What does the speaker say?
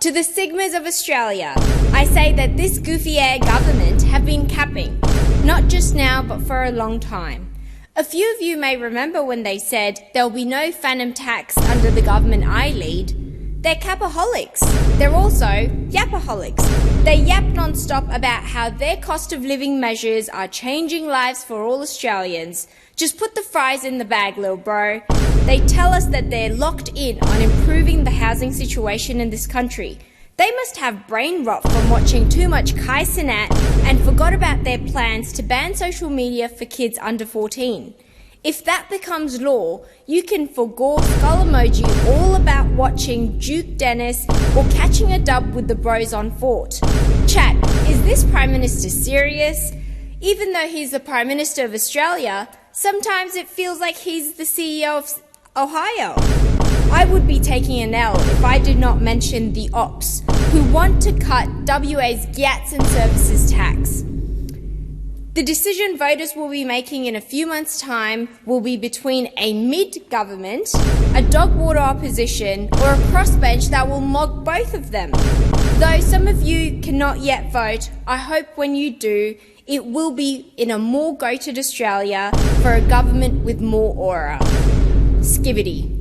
To the Sigmas of Australia, I say that this goofy-air government have been capping, not just now but for a long time. A few of you may remember when they said there'll be no phantom tax under the government I lead. They're capaholics. They're also yapaholics. They yap non-stop about how their cost of living measures are changing lives for all Australians. Just put the fries in the bag, little bro. They tell us that they're locked in on improving the housing situation in this country. They must have brain rot from watching too much Kai Cenat and forgot about their plans to ban social media for kids under 14. If that becomes law, you can forgo skull emoji all about watching Duke Dennis or catching a dub with the bros on Fort. Chat, is this Prime Minister serious? Even though he's the Prime Minister of Australia, sometimes it feels like he's the CEO of Ohio. I would be taking an L if I did not mention the Ops, who want to cut WA's GATS and services tax. The decision voters will be making in a few months' time will be between a mid-government, a dog-water opposition, or a crossbench that will mog both of them. Though some of you cannot yet vote, I hope when you do, it will be in a more goated Australia for a government with more aura. Skibbity.